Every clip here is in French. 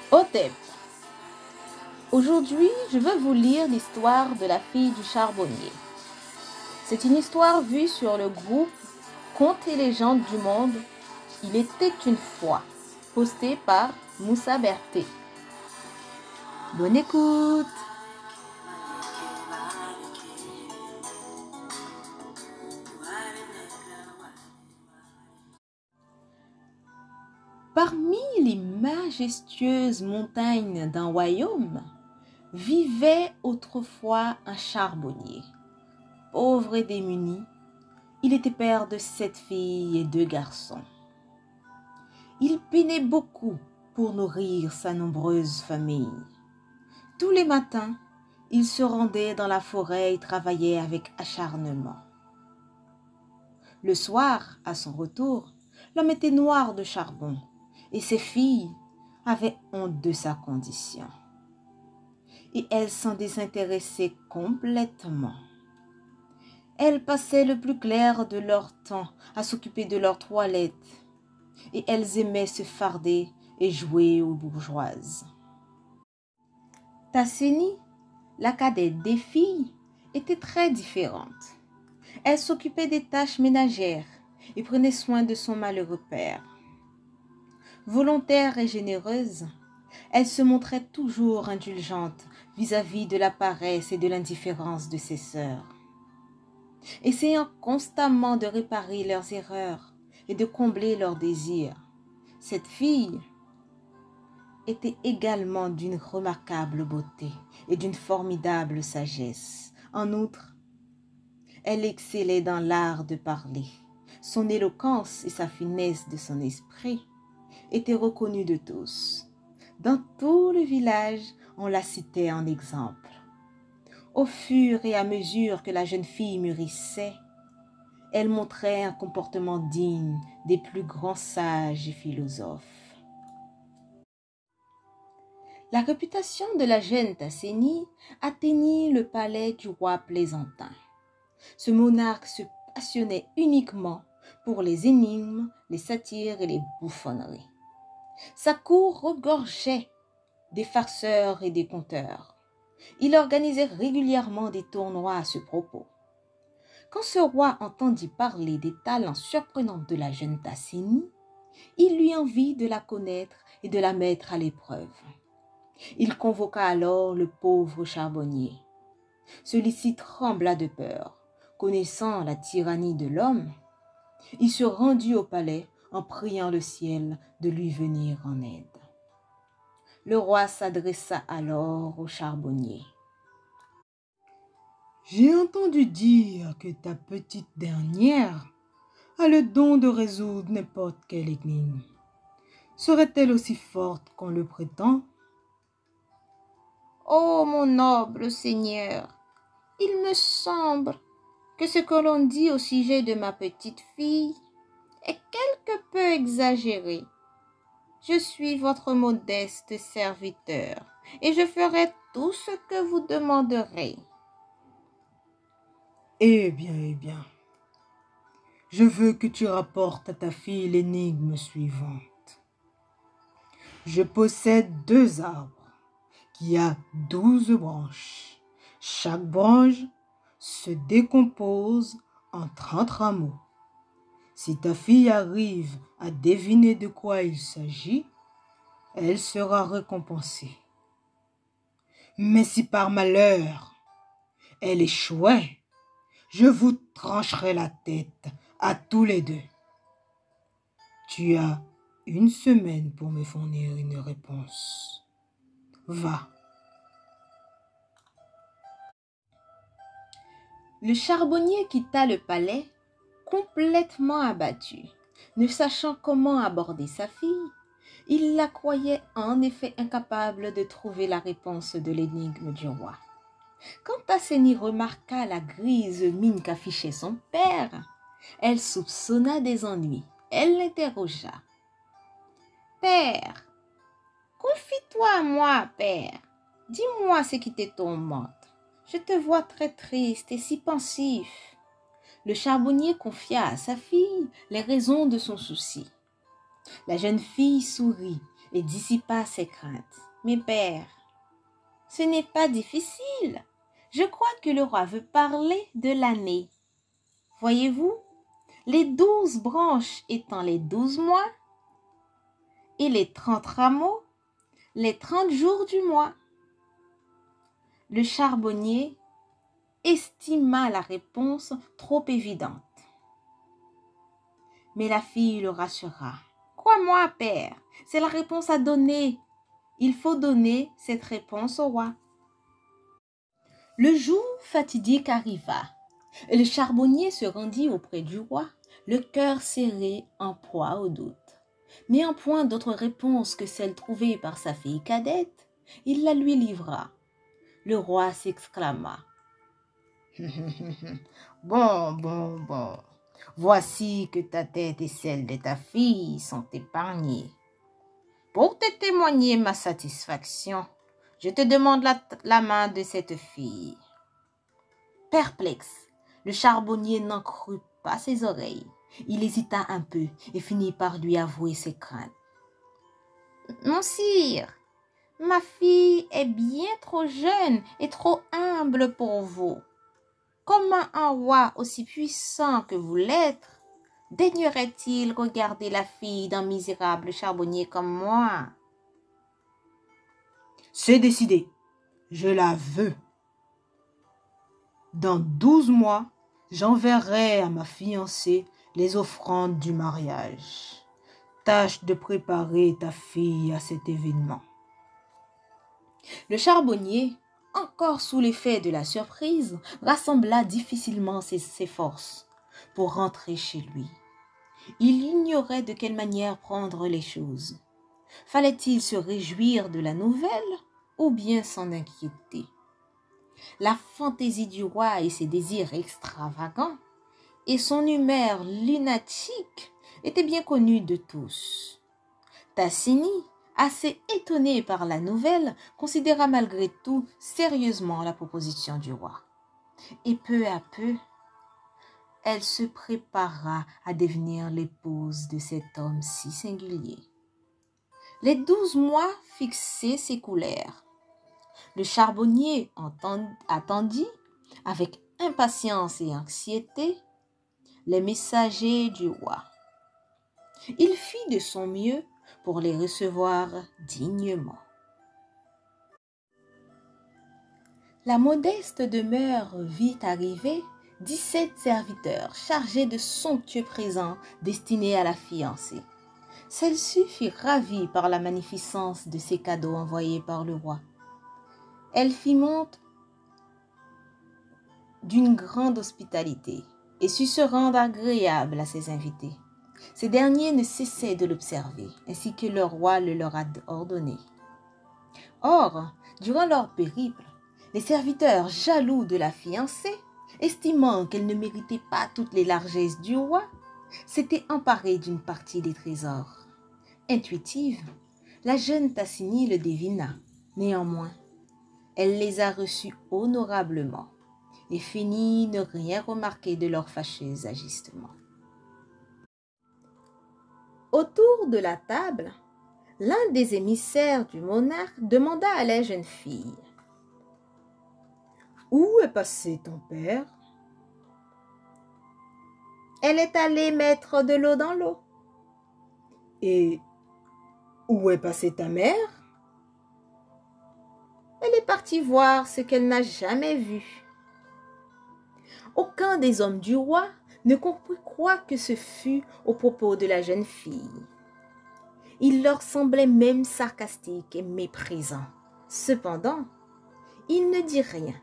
Hotep. Aujourd'hui, je veux vous lire l'histoire de la fille du charbonnier. C'est une histoire vue sur le groupe Contes et légendes du monde. Il était une fois, posté par Moussa Berté. Bonne écoute! Parmi les majestueuses montagnes d'un royaume, vivait autrefois un charbonnier. Pauvre et démuni, il était père de 7 filles et 2 garçons. Il peinait beaucoup pour nourrir sa nombreuse famille. Tous les matins, il se rendait dans la forêt et travaillait avec acharnement. Le soir, à son retour, l'homme était noir de charbon et ses filles avaient honte de sa condition. Et elles s'en désintéressaient complètement. Elles passaient le plus clair de leur temps à s'occuper de leur toilette et elles aimaient se farder et jouer aux bourgeoises. Tassénie, la cadette des filles, était très différente. Elle s'occupait des tâches ménagères et prenait soin de son malheureux père. Volontaire et généreuse, elle se montrait toujours indulgente vis-à-vis de la paresse et de l'indifférence de ses sœurs. Essayant constamment de réparer leurs erreurs et de combler leurs désirs, cette fille était également d'une remarquable beauté et d'une formidable sagesse. En outre, elle excellait dans l'art de parler. Son éloquence et sa finesse de son esprit étaient reconnues de tous. Dans tout le village, on la citait en exemple. Au fur et à mesure que la jeune fille mûrissait, elle montrait un comportement digne des plus grands sages et philosophes. La réputation de la jeune Tassénie atteignit le palais du roi Plaisantin. Ce monarque se passionnait uniquement pour les énigmes, les satires et les bouffonneries. Sa cour regorgeait des farceurs et des conteurs. Il organisait régulièrement des tournois à ce propos. Quand ce roi entendit parler des talents surprenants de la jeune Tassénie, il lui envie de la connaître et de la mettre à l'épreuve. Il convoqua alors le pauvre charbonnier. Celui-ci trembla de peur. Connaissant la tyrannie de l'homme, il se rendit au palais en priant le ciel de lui venir en aide. Le roi s'adressa alors au charbonnier. « J'ai entendu dire que ta petite dernière a le don de résoudre n'importe quelle énigme. Serait-elle aussi forte qu'on le prétend? » « Oh, mon noble Seigneur, il me semble que ce que l'on dit au sujet de ma petite fille est quelque peu exagéré. Je suis votre modeste serviteur et je ferai tout ce que vous demanderez. » Eh bien, je veux que tu rapportes à ta fille l'énigme suivante. Je possède 2 arbres qui a 12 branches. Chaque branche se décompose en 30 rameaux. Si ta fille arrive à deviner de quoi il s'agit, elle sera récompensée. Mais si par malheur elle échouait, je vous trancherai la tête à tous les 2. Tu as 1 semaine pour me fournir une réponse. Va. Le charbonnier quitta le palais complètement abattu. Ne sachant comment aborder sa fille, il la croyait en effet incapable de trouver la réponse de l'énigme du roi. Quand Tassénie remarqua la grise mine qu'affichait son père, elle soupçonna des ennuis. Elle l'interrogea. « Père, confie-toi à moi, père. Dis-moi ce qui te tourmente. Je te vois très triste et si pensif. » Le charbonnier confia à sa fille les raisons de son souci. La jeune fille sourit et dissipa ses craintes. « Mais père, ce n'est pas difficile. Je crois que le roi veut parler de l'année. Voyez-vous, les 12 branches étant les 12 mois et les 30 rameaux, les 30 jours du mois. » Le charbonnier estima la réponse trop évidente. Mais la fille le rassura. « Crois-moi, père, c'est la réponse à donner. Il faut donner cette réponse au roi. » Le jour fatidique arriva, et le charbonnier se rendit auprès du roi, le cœur serré en proie au doute. N'ayant point d'autre réponse que celle trouvée par sa fille cadette, il la lui livra. Le roi s'exclama. « Bon. Voici que ta tête et celle de ta fille sont épargnées. Pour te témoigner ma satisfaction, je te demande la main de cette fille. » Perplexe, le charbonnier n'en crut pas ses oreilles. Il hésita un peu et finit par lui avouer ses craintes. « Mon sire, ma fille est bien trop jeune et trop humble pour vous. Comment un roi aussi puissant que vous l'êtes daignerait-il regarder la fille d'un misérable charbonnier comme moi? » « C'est décidé, je la veux. Dans 12 mois, j'enverrai à ma fiancée les offrandes du mariage. Tâche de préparer ta fille à cet événement. » Le charbonnier, encore sous l'effet de la surprise, rassembla difficilement ses forces pour rentrer chez lui. Il ignorait de quelle manière prendre les choses. Fallait-il se réjouir de la nouvelle ou bien s'en inquiéter? La fantaisie du roi et ses désirs extravagants et son humeur lunatique étaient bien connus de tous. Tassigny, assez étonné par la nouvelle, considéra malgré tout sérieusement la proposition du roi. Et peu à peu, elle se prépara à devenir l'épouse de cet homme si singulier. Les 12 mois fixés s'écoulèrent. Le charbonnier attendit, avec impatience et anxiété, les messagers du roi. Il fit de son mieux pour les recevoir dignement. La modeste demeure vit arriver 17 serviteurs chargés de somptueux présents destinés à la fiancée. Celle-ci fut ravie par la magnificence de ces cadeaux envoyés par le roi. Elle fit montre d'une grande hospitalité et sut se rendre agréable à ses invités. Ces derniers ne cessaient de l'observer, ainsi que le roi le leur a ordonné. Or, durant leur périple, les serviteurs jaloux de la fiancée, estimant qu'elle ne méritait pas toutes les largesses du roi, s'étaient emparés d'une partie des trésors. Intuitive, la jeune Tassigny le devina. Néanmoins, elle les a reçus honorablement et finit ne rien remarquer de leurs fâcheux agissements. Autour de la table, l'un des émissaires du monarque demanda à la jeune fille. « Où est passé ton père? » « Elle est allée mettre de l'eau dans l'eau. »« Et où est passée ta mère? » « Elle est partie voir ce qu'elle n'a jamais vu. » Aucun des hommes du roi ne comprit quoi que ce fût au propos de la jeune fille. Il leur semblait même sarcastique et méprisant. Cependant, il ne dit rien.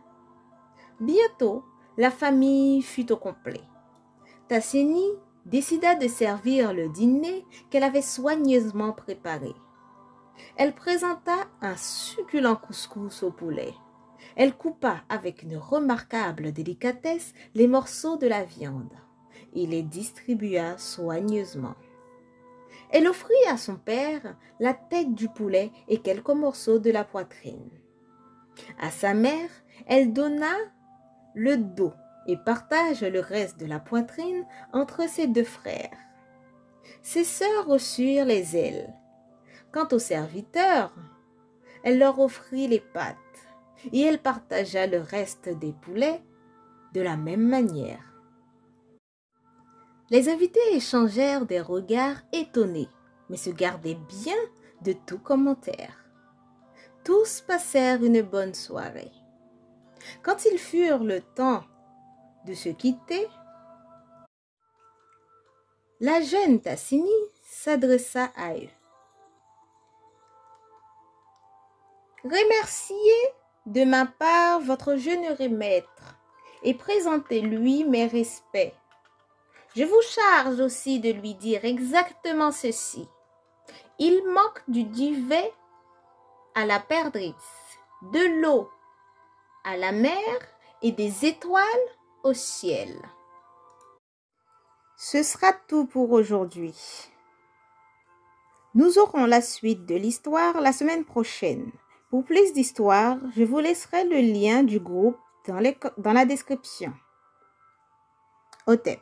Bientôt, la famille fut au complet. Tassigny décida de servir le dîner qu'elle avait soigneusement préparé. Elle présenta un succulent couscous au poulet. Elle coupa avec une remarquable délicatesse les morceaux de la viande et les distribua soigneusement. Elle offrit à son père la tête du poulet et quelques morceaux de la poitrine. À sa mère, elle donna le dos et partage le reste de la poitrine entre ses deux frères. Ses sœurs reçurent les ailes. Quant aux serviteurs, elle leur offrit les pâtes et elle partagea le reste des poulets de la même manière. Les invités échangèrent des regards étonnés, mais se gardaient bien de tout commentaire. Tous passèrent une bonne soirée. Quand ils furent le temps de se quitter, la jeune Tassini s'adressa à eux. « Remerciez de ma part votre jeune maître et présentez-lui mes respects. Je vous charge aussi de lui dire exactement ceci. Il manque du duvet à la perdrix, de l'eau à la mer et des étoiles au ciel. » Ce sera tout pour aujourd'hui. Nous aurons la suite de l'histoire la semaine prochaine. Pour plus d'histoires, je vous laisserai le lien du groupe dans la description. Hotep.